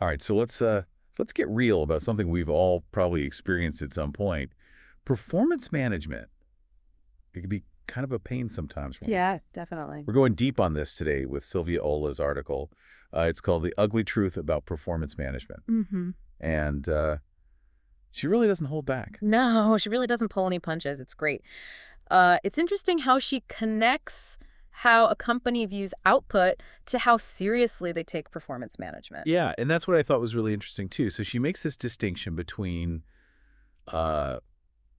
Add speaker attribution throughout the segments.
Speaker 1: All right, so let's get real about something we've all probably experienced at some point. Performance management. It can be kind of a pain sometimes, right?
Speaker 2: Yeah, definitely.
Speaker 1: We're going deep on this today with Sylvia Ola's article. It's called "The Ugly Truth About Performance Management,"
Speaker 2: Hmm.
Speaker 1: and she really doesn't hold back.
Speaker 2: No, she really doesn't pull any punches. It's great. It's interesting how she connects how a company views output to how seriously they take performance management.
Speaker 1: Yeah, and that's what I thought was really interesting too. So she makes this distinction between uh,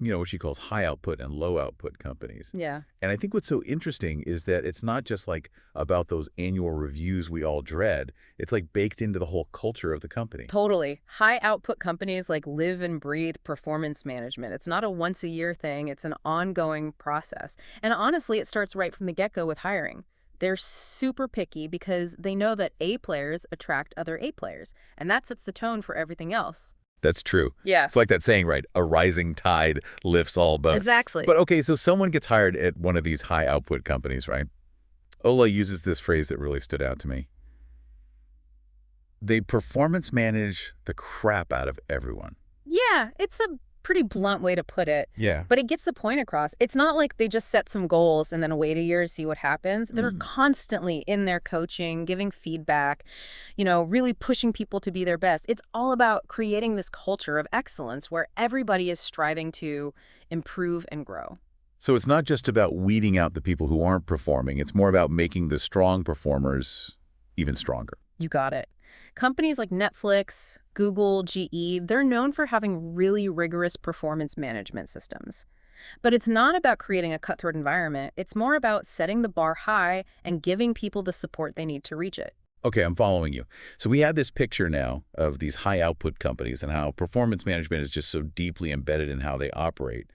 Speaker 1: what she calls high output and low output companies.
Speaker 2: Yeah.
Speaker 1: And I think what's so interesting is that it's not just like about those annual reviews we all dread. It's like baked into the whole culture of the company.
Speaker 2: Totally. High output companies like live and breathe performance management. It's not a once a year thing, it's an ongoing process. And honestly, it starts right from the get-go with hiring. They're super picky because they know that A players attract other A players, and that sets the tone for everything else.
Speaker 1: That's true.
Speaker 2: Yeah,
Speaker 1: It's like that saying, right? A rising tide lifts all boats.
Speaker 2: exactly.
Speaker 1: But okay, so someone gets hired at one of these high output companies, right? Ola uses this phrase that really stood out to me. They performance manage the crap out of everyone.
Speaker 2: Yeah, it's a pretty blunt way to put it,
Speaker 1: Yeah.
Speaker 2: but it gets the point across. It's not like they just set some goals and then wait a year to see what happens. They're
Speaker 1: Mhm.
Speaker 2: constantly in their coaching, giving feedback, really pushing people to be their best. It's all about creating this culture of excellence where everybody is striving to improve and grow.
Speaker 1: So it's not just about weeding out the people who aren't performing. It's more about making the strong performers even stronger.
Speaker 2: You got it. Companies like Netflix, Google, GE, they're known for having really rigorous performance management systems. But it's not about creating a cutthroat environment. It's more about setting the bar high and giving people the support they need to reach it.
Speaker 1: Okay, I'm following you. So we have this picture now of these high output companies and how performance management is just so deeply embedded in how they operate.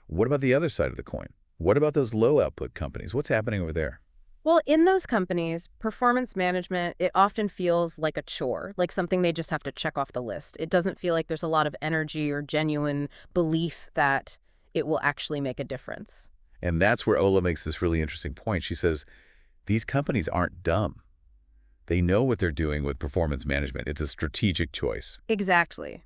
Speaker 1: What about the other side of the coin? What about those low output companies? What's happening over there?
Speaker 2: Well, in those companies, performance management, it often feels like a chore, like something they just have to check off the list. It doesn't feel like there's a lot of energy or genuine belief that it will actually make a difference.
Speaker 1: And that's where Ola makes this really interesting point. She says, these companies aren't dumb. They know what they're doing with performance management. It's a strategic choice.
Speaker 2: Exactly.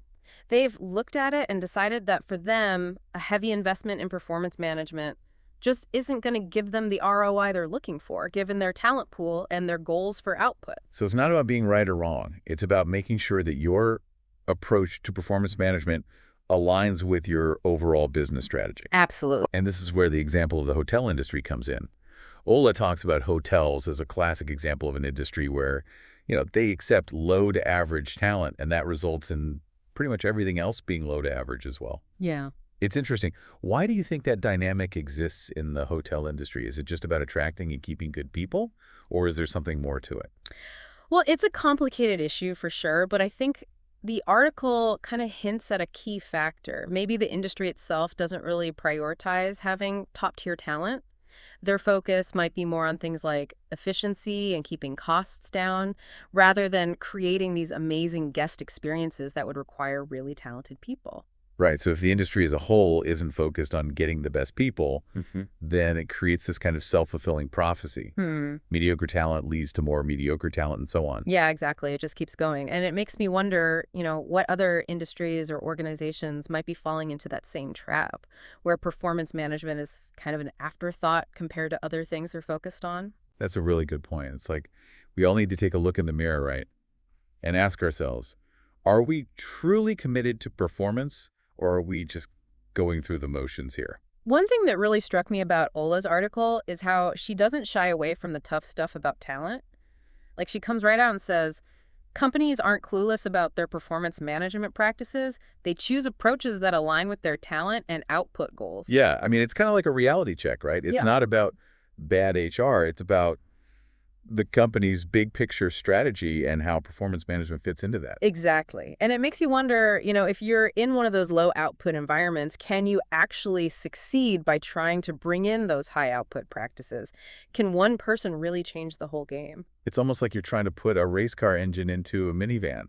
Speaker 2: They've looked at it and decided that for them, a heavy investment in performance management just isn't going to give them the ROI they're looking for, given their talent pool and their goals for output.
Speaker 1: So it's not about being right or wrong. It's about making sure that your approach to performance management aligns with your overall business strategy.
Speaker 2: Absolutely.
Speaker 1: And this is where the example of the hotel industry comes in. Ola talks about hotels as a classic example of an industry where, they accept low to average talent, and that results in pretty much everything else being low to average as well.
Speaker 2: Yeah.
Speaker 1: It's interesting. Why do you think that dynamic exists in the hotel industry? Is it just about attracting and keeping good people, or is there something more to it?
Speaker 2: Well, it's a complicated issue for sure, but I think the article kind of hints at a key factor. Maybe the industry itself doesn't really prioritize having top-tier talent. Their focus might be more on things like efficiency and keeping costs down, rather than creating these amazing guest experiences that would require really talented people.
Speaker 1: Right. So if the industry as a whole isn't focused on getting the best people, then it creates this kind of self-fulfilling prophecy.
Speaker 2: Hmm.
Speaker 1: Mediocre talent leads to more mediocre talent and so on.
Speaker 2: Yeah, exactly. It just keeps going. And it makes me wonder, what other industries or organizations might be falling into that same trap, where performance management is kind of an afterthought compared to other things they're focused on.
Speaker 1: That's a really good point. It's like we all need to take a look in the mirror, right? And ask ourselves, are we truly committed to performance, or are we just going through the motions here?
Speaker 2: One thing that really struck me about Ola's article is how she doesn't shy away from the tough stuff about talent. Like, she comes right out and says, companies aren't clueless about their performance management practices. They choose approaches that align with their talent and output goals.
Speaker 1: Yeah, I mean, it's kind of like a reality check, right? It's
Speaker 2: Yeah.
Speaker 1: not about bad HR. It's about the company's big picture strategy and how performance management fits into that.
Speaker 2: Exactly. And it makes you wonder, if you're in one of those low output environments, can you actually succeed by trying to bring in those high output practices? Can one person really change the whole game?
Speaker 1: It's almost like you're trying to put a race car engine into a minivan.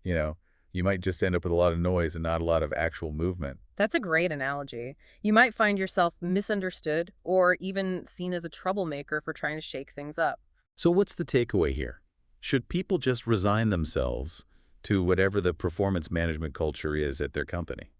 Speaker 1: You know, you might just end up with a lot of noise and not a lot of actual movement.
Speaker 2: That's a great analogy. You might find yourself misunderstood or even seen as a troublemaker for trying to shake things up.
Speaker 1: So what's the takeaway here? Should people just resign themselves to whatever the performance management culture is at their company.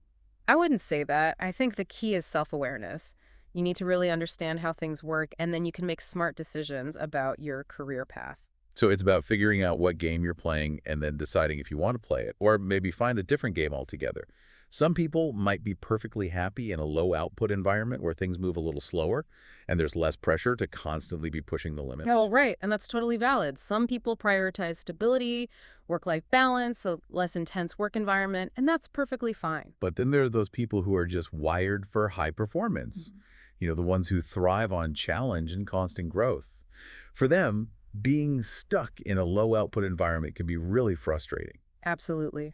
Speaker 2: I wouldn't say that. I think the key is self-awareness. You need to really understand how things work, and then you can make smart decisions about your career path.
Speaker 1: So it's about figuring out what game you're playing and then deciding if you want to play it, or maybe find a different game altogether. Some people might be perfectly happy in a low output environment where things move a little slower and there's less pressure to constantly be pushing the
Speaker 2: Oh,
Speaker 1: limits.
Speaker 2: right, and that's totally valid. Some people prioritize stability, work-life balance, a less intense work environment, and that's perfectly fine.
Speaker 1: But then there are those people who are just wired for high performance, the ones who thrive on challenge and constant growth. For them, being stuck in a low output environment can be really frustrating.
Speaker 2: Absolutely.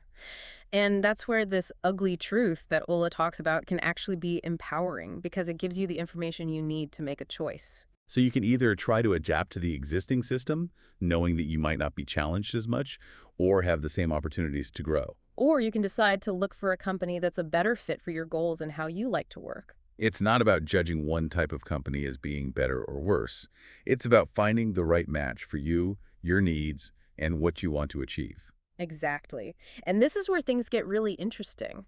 Speaker 2: And that's where this ugly truth that Ola talks about can actually be empowering because it gives you the information you need to make a choice.
Speaker 1: So you can either try to adapt to the existing system, knowing that you might not be challenged as much, or have the same opportunities to grow.
Speaker 2: Or you can decide to look for a company that's a better fit for your goals and how you like to work.
Speaker 1: It's not about judging one type of company as being better or worse. It's about finding the right match for you, your needs, and what you want to achieve.
Speaker 2: Exactly. And this is where things get really interesting.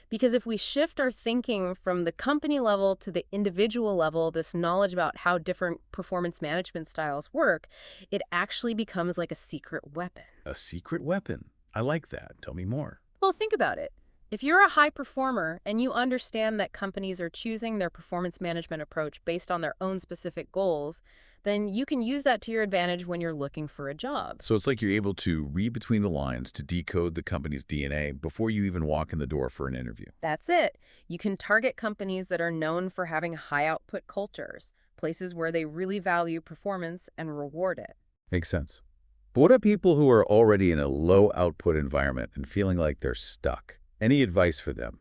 Speaker 2: Because if we shift our thinking from the company level to the individual level, this knowledge about how different performance management styles work, it actually becomes like a secret weapon.
Speaker 1: A secret weapon. I like that. Tell me more.
Speaker 2: Well, think about it. If you're a high performer and you understand that companies are choosing their performance management approach based on their own specific goals, then you can use that to your advantage when you're looking for a job.
Speaker 1: So it's like you're able to read between the lines to decode the company's DNA before you even walk in the door for an interview.
Speaker 2: That's it. You can target companies that are known for having high output cultures, places where they really value performance and reward it.
Speaker 1: Makes sense. But what about people who are already in a low output environment and feeling like they're stuck? Any advice for them?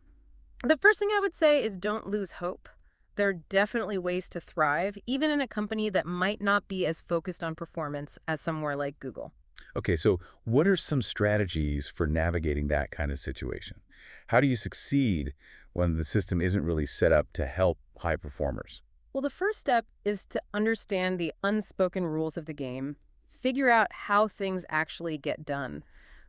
Speaker 2: The first thing I would say is don't lose hope. There are definitely ways to thrive, even in a company that might not be as focused on performance as somewhere like Google.
Speaker 1: Okay, so what are some strategies for navigating that kind of situation? How do you succeed when the system isn't really set up to help high performers?
Speaker 2: Well, the first step is to understand the unspoken rules of the game, figure out how things actually get done.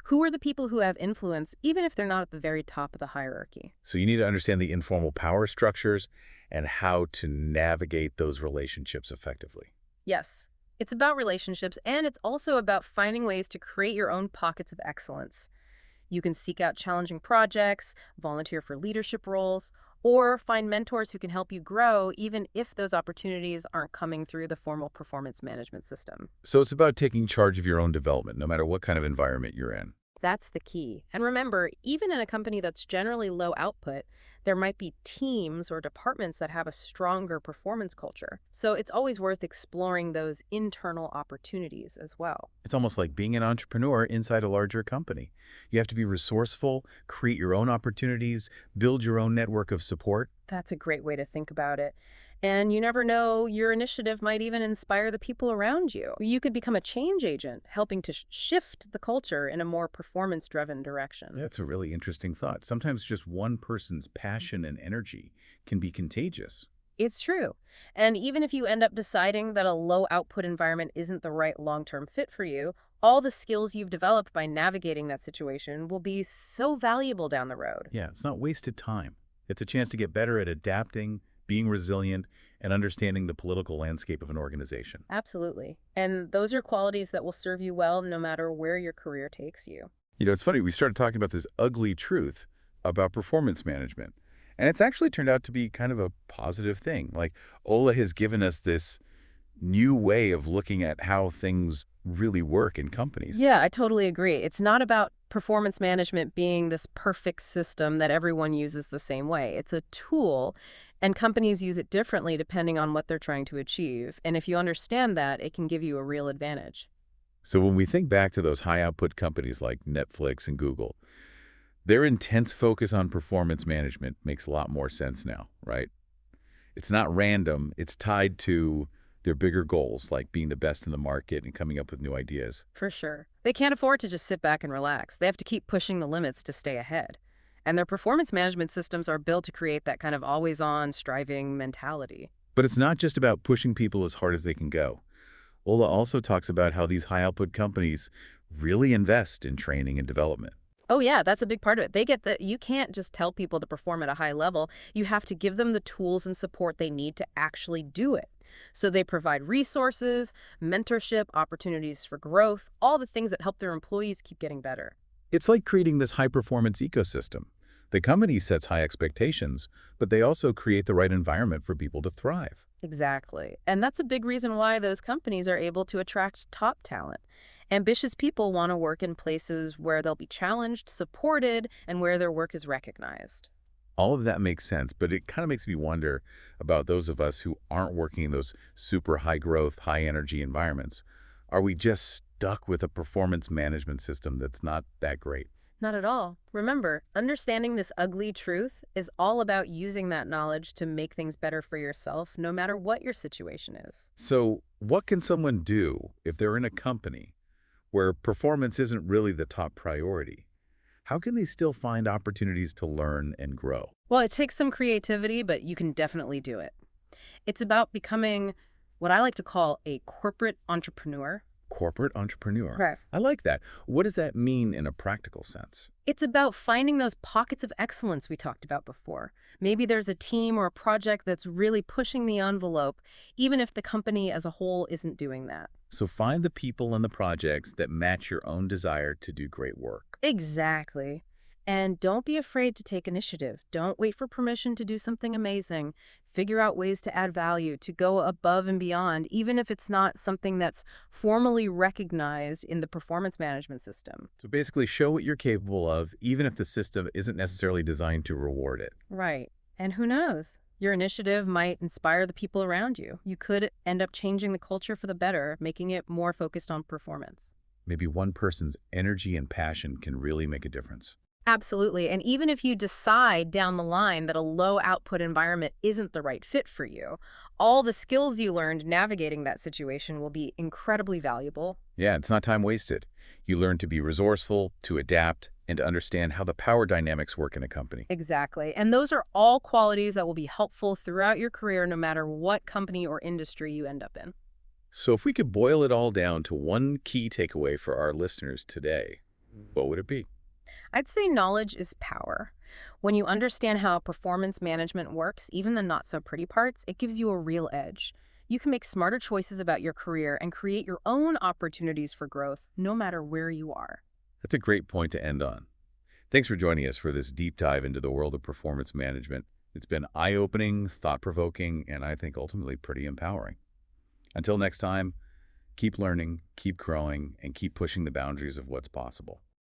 Speaker 2: Who are the people who have influence, even if they're not at the very top of the hierarchy?
Speaker 1: So you need to understand the informal power structures and how to navigate those relationships effectively.
Speaker 2: Yes, it's about relationships, and it's also about finding ways to create your own pockets of excellence. You can seek out challenging projects, volunteer for leadership roles, or find mentors who can help you grow, even if those opportunities aren't coming through the formal performance management system.
Speaker 1: So it's about taking charge of your own development, no matter what kind of environment you're in.
Speaker 2: That's the key. And remember, even in a company that's generally low output, there might be teams or departments that have a stronger performance culture. So it's always worth exploring those internal opportunities as well.
Speaker 1: It's almost like being an entrepreneur inside a larger company. You have to be resourceful, create your own opportunities, build your own network of support.
Speaker 2: That's a great way to think about it. And you never know, your initiative might even inspire the people around you. You could become a change agent, helping to shift the culture in a more performance-driven direction.
Speaker 1: That's a really interesting thought. Sometimes just one person's passion and energy can be contagious.
Speaker 2: It's true. And even if you end up deciding that a low output environment isn't the right long-term fit for you, all the skills you've developed by navigating that situation will be so valuable down the road.
Speaker 1: Yeah, it's not wasted time. It's a chance to get better at adapting, being resilient, and understanding the political landscape of an organization.
Speaker 2: Absolutely. And those are qualities that will serve you well no matter where your career takes you.
Speaker 1: It's funny, we started talking about this ugly truth about performance management, and it's actually turned out to be kind of a positive thing. Like, Ola has given us this new way of looking at how things really work in companies.
Speaker 2: Yeah, I totally agree. It's not about performance management being this perfect system that everyone uses the same way. It's a tool, and companies use it differently depending on what they're trying to achieve. And if you understand that, it can give you a real advantage.
Speaker 1: So when we think back to those high-output companies like Netflix and Google, their intense focus on performance management makes a lot more sense now, right? It's not random. It's tied to their bigger goals, like being the best in the market and coming up with new ideas.
Speaker 2: For sure. They can't afford to just sit back and relax. They have to keep pushing the limits to stay ahead. And their performance management systems are built to create that kind of always-on, striving mentality.
Speaker 1: But it's not just about pushing people as hard as they can go. Ola also talks about how these high-output companies really invest in training and development.
Speaker 2: Oh yeah, that's a big part of it. They get that you can't just tell people to perform at a high level. You have to give them the tools and support they need to actually do it. So they provide resources, mentorship, opportunities for growth, all the things that help their employees keep getting better.
Speaker 1: It's like creating this high-performance ecosystem. The company sets high expectations, but they also create the right environment for people to thrive.
Speaker 2: Exactly. And that's a big reason why those companies are able to attract top talent. Ambitious people want to work in places where they'll be challenged, supported, and where their work is recognized.
Speaker 1: All of that makes sense, but it kind of makes me wonder about those of us who aren't working in those super high-growth, high-energy environments. Are we just stuck with a performance management system that's not that great?
Speaker 2: Not at all. Remember, understanding this ugly truth is all about using that knowledge to make things better for yourself, no matter what your situation is.
Speaker 1: So what can someone do if they're in a company where performance isn't really the top priority? How can they still find opportunities to learn and grow?
Speaker 2: Well, it takes some creativity, but you can definitely do it. It's about becoming what I like to call a corporate entrepreneur.
Speaker 1: Corporate entrepreneur.
Speaker 2: Right.
Speaker 1: I like that. What does that mean in a practical sense?
Speaker 2: It's about finding those pockets of excellence we talked about before. Maybe there's a team or a project that's really pushing the envelope, even if the company as a whole isn't doing that.
Speaker 1: So find the people and the projects that match your own desire to do great work.
Speaker 2: Exactly. And don't be afraid to take initiative. Don't wait for permission to do something amazing. Figure out ways to add value, to go above and beyond, even if it's not something that's formally recognized in the performance management system.
Speaker 1: So basically show what you're capable of, even if the system isn't necessarily designed to reward it.
Speaker 2: Right. And who knows? Your initiative might inspire the people around you. You could end up changing the culture for the better, making it more focused on performance.
Speaker 1: Maybe one person's energy and passion can really make a difference.
Speaker 2: Absolutely. And even if you decide down the line that a low output environment isn't the right fit for you, all the skills you learned navigating that situation will be incredibly valuable.
Speaker 1: Yeah, it's not time wasted. You learn to be resourceful, to adapt, and to understand how the power dynamics work in a company.
Speaker 2: Exactly. And those are all qualities that will be helpful throughout your career, no matter what company or industry you end up in.
Speaker 1: So if we could boil it all down to one key takeaway for our listeners today, what would it be?
Speaker 2: I'd say knowledge is power. When you understand how performance management works, even the not so pretty parts, it gives you a real edge. You can make smarter choices about your career and create your own opportunities for growth, no matter where you are.
Speaker 1: That's a great point to end on. Thanks for joining us for this deep dive into the world of performance management. It's been eye-opening, thought-provoking, and I think ultimately pretty empowering. Until next time, keep learning, keep growing, and keep pushing the boundaries of what's possible.